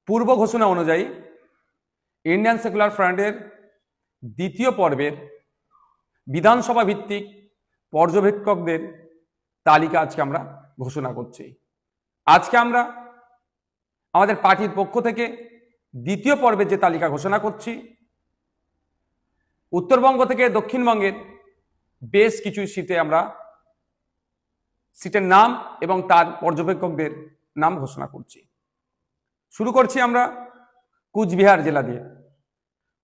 পূর্ব ঘোষণা অনুযায়ী Indian secular ফ্রন্টের দ্বিতীয় পর্বের বিধানসভা ভিত্তিক পর্যবেক্ষকদের তালিকা আজকে আমরা ঘোষণা করছি। আজকে আমরা আমাদের পার্টির পক্ষ থেকে দ্বিতীয় পর্বের যে তালিকা ঘোষণা করছি, উত্তরবঙ্গ থেকে দক্ষিণবঙ্গের বেশ কিছু সিটের নাম এবং তার পর্যবেক্ষকদের নাম ঘোষণা করছি। শুরু করছি আমরা কুচবিহার জেলা দিয়ে।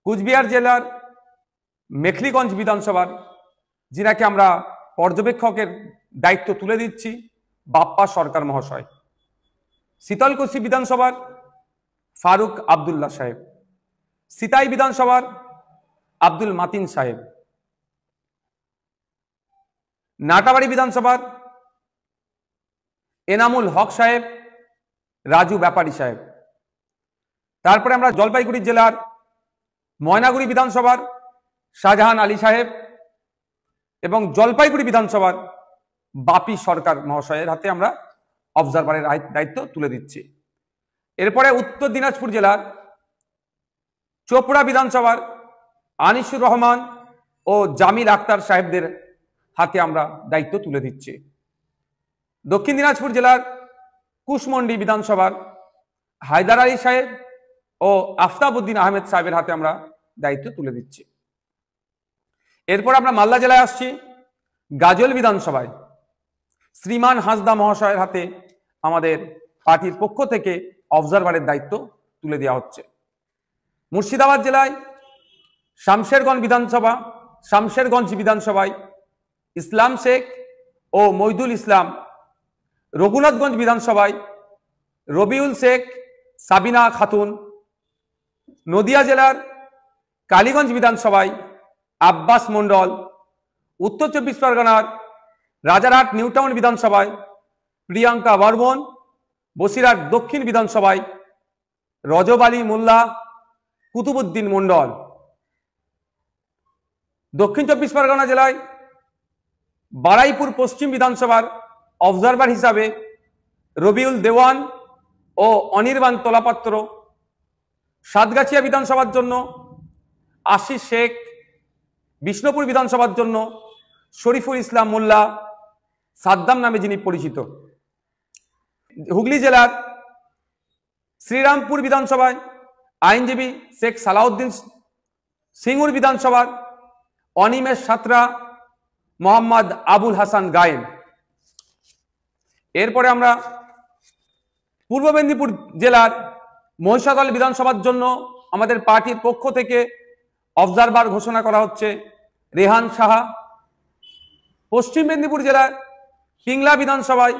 কুচবিহার জেলার মেখলিগঞ্জ বিধানসভার যিনাকে আমরা পর্যবেক্ষকের দায়িত্ব তুলে দিচ্ছি বাপ্পা সরকার মহাশয়। শীতলকুচি বিধানসভার ফারুক আবদুল্লাহ সাহেব, সিতাই বিধানসভার আব্দুল মাতিন সাহেব, নাটাবাড়ি বিধানসভার এনামুল হক সাহেব, রাজু ব্যাপারী সাহেব। তারপরে আমরা জলপাইগুড়ি জেলার ময়নাগুড়ি বিধানসভার শাহজাহান আলী সাহেব এবং জলপাইগুড়ি বিধানসভার বাপি সরকার মহাশয়ের হাতে আমরা অবজারভারের দায়িত্ব তুলে দিচ্ছি। এরপরে উত্তর দিনাজপুর জেলার চোপড়া বিধানসভার আনিসুর রহমান ও জামিল আক্তার সাহেবদের হাতে আমরা দায়িত্ব তুলে দিচ্ছি। দক্ষিণ দিনাজপুর জেলার কুশমন্ডি বিধানসভার হায়দার আলী সাহেব ও আফতাবউদ্দিন আহমেদ সাহেবের হাতে আমরা দায়িত্ব তুলে দিচ্ছি। এরপর আমরা মালদা জেলায় আসছি। গাজল বিধানসভায় শ্রীমান হাসদা মহাশয়ের হাতে আমাদের পার্টির পক্ষ থেকে অবজারভারের দায়িত্ব তুলে দেওয়া হচ্ছে। মুর্শিদাবাদ জেলায় শামশেরগঞ্জ বিধানসভায় ইসলাম শেখ ও মইদুল ইসলাম, রঘুনাথগঞ্জ বিধানসভায় রবিউল শেখ, সাবিনা খাতুন, নদিয়া জেলার কালীগঞ্জ বিধানসভায় আব্বাস মন্ডল, উত্তর চব্বিশ পরগনার রাজারহাট নিউটাউন বিধানসভায় প্রিয়াঙ্কা বর্মন, বসিরহাট দক্ষিণ বিধানসভায় রজব আলী মোল্লা, কুতুবুদ্দিন মন্ডল। দক্ষিণ চব্বিশ পরগনা জেলায় বারাইপুর পশ্চিম বিধানসভার অবজারভার হিসাবে রবিউল দেওয়ান ও অনির্বাণ তোলাপাত্র, সাতগাছিয়া বিধানসভার জন্য আশিস শেখ, বিষ্ণুপুর বিধানসভার জন্য শরীফুল ইসলাম মোল্লা, সাদ্দাম নামে যিনি পরিচিত। হুগলি জেলার শ্রীরামপুর বিধানসভায় আইনজীবী শেখ সালাউদ্দিন, সিঙ্গুর বিধানসভার অনিমেষ সাঁতরা, মোহাম্মদ আবুল হাসান গায়েন। এরপরে আমরা পূর্ব মেদিনীপুর জেলার মহিষাদল বিধানসভার জন্য আমাদের পার্টির পক্ষ থেকে অবজারভার ঘোষণা করা হচ্ছে রেহান সাহা। পশ্চিম মেদিনীপুর জেলার পিংলা বিধানসভায়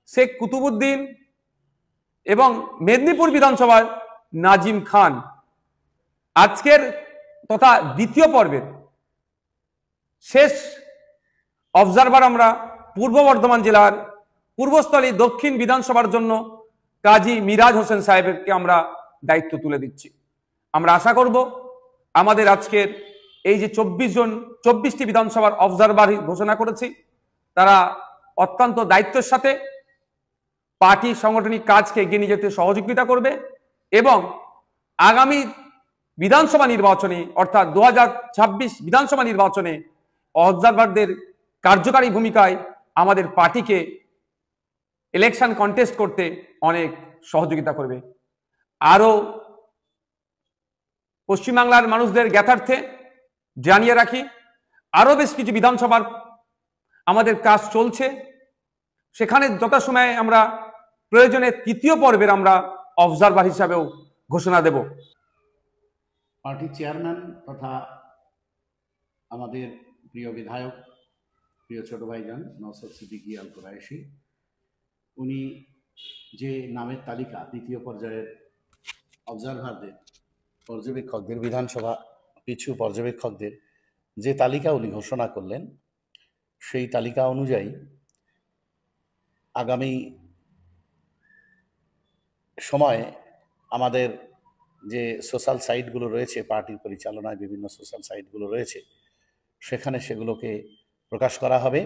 শেখ কুতুবুদ্দিন এবং মেদিনীপুর বিধানসভায় নাজিম খান। আজকের তথা দ্বিতীয় পর্বের শেষ অবজারভার আমরা পূর্ব বর্ধমান জেলার পূর্বস্থলী দক্ষিণ বিধানসভার জন্য কাজী মিরাজ হোসেন সাহেবকে আমরা দায়িত্ব তুলে দিচ্ছি। আমরা আশা করব আমাদের আজকের এই যে 24টি বিধানসভার অবজারভার ঘোষণা করেছি, তারা অত্যন্ত দায়িত্বের সাথে পার্টি সাংগঠনিক কাজকে এগিয়ে নিয়ে যেতে সহযোগিতা করবে এবং আগামী বিধানসভা নির্বাচনে অর্থাৎ 2026 বিধানসভা নির্বাচনে অবজারভারদের কার্যকারী ভূমিকায় আমাদের পার্টিকে ইলেকশন কন্টেস্ট করতে অনেক সহযোগিতা করবে। আরও পশ্চিমবাংলার মানুষদের জ্ঞাতার্থে জানিয়ে রাখি, আরও বেশ কিছু বিধানসভার আমাদের কাজ চলছে, সেখানে যথাসময়ে আমরা প্রয়োজনে তৃতীয় পর্বের আমরা অবজারভার হিসাবেও ঘোষণা দেব। পার্টির চেয়ারম্যান তথা আমাদের প্রিয় বিধায়ক, প্রিয় ছোট ভাইজান নওশাদ সিদ্দিকী আল কুরাইশি, উনি যে নামের তালিকা দ্বিতীয় পর্যায়ের অবজারভারদের, পর্যবেক্ষকদের, বিধানসভা পিছু পর্যবেক্ষকদের যে তালিকা উনি ঘোষণা করলেন, সেই তালিকা অনুযায়ী আগামী সময়ে আমাদের যে সোশ্যাল সাইটগুলো রয়েছে, পার্টির পরিচালনায় বিভিন্ন সোশ্যাল সাইটগুলো রয়েছে, সেখানে সেগুলোকে প্রকাশ করা হবে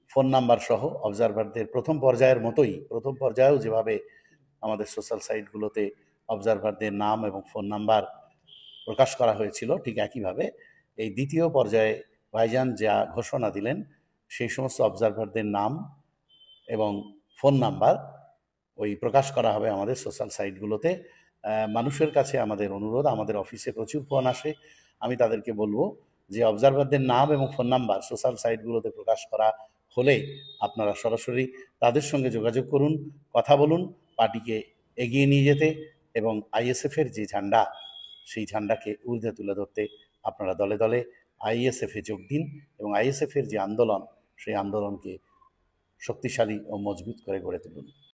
ফোন নাম্বার সহ। অবজারভারদের প্রথম পর্যায়ের মতোই প্রথম পর্যায়েও যেভাবে আমাদের সোশ্যাল সাইটগুলোতে অবজারভারদের নাম এবং ফোন নাম্বার প্রকাশ করা হয়েছিল, ঠিক একইভাবে এই দ্বিতীয় পর্যায়ে ভাইজান যা ঘোষণা দিলেন সেই সমস্ত অবজারভারদের নাম এবং ফোন নাম্বার ওই প্রকাশ করা হবে আমাদের সোশ্যাল সাইটগুলোতে। মানুষের কাছে আমাদের অনুরোধ, আমাদের অফিসে প্রচুর ফোন আসে, আমি তাদেরকে বলবো যে অবজারভারদের নাম এবং ফোন নাম্বার সোশ্যাল সাইটগুলোতে প্রকাশ করা হলে আপনারা সরাসরি তাদের সঙ্গে যোগাযোগ করুন, কথা বলুন, পার্টিকে এগিয়ে নিয়ে যেতে এবং আইএসএফের যে ঝান্ডা সেই ঝান্ডাকে ঊর্ধ্বে তুলে ধরতে আপনারা দলে দলে আইএসএফে যোগ দিন এবং আইএসএফের যে আন্দোলন সেই আন্দোলনকে শক্তিশালী ও মজবুত করে গড়ে তুলুন।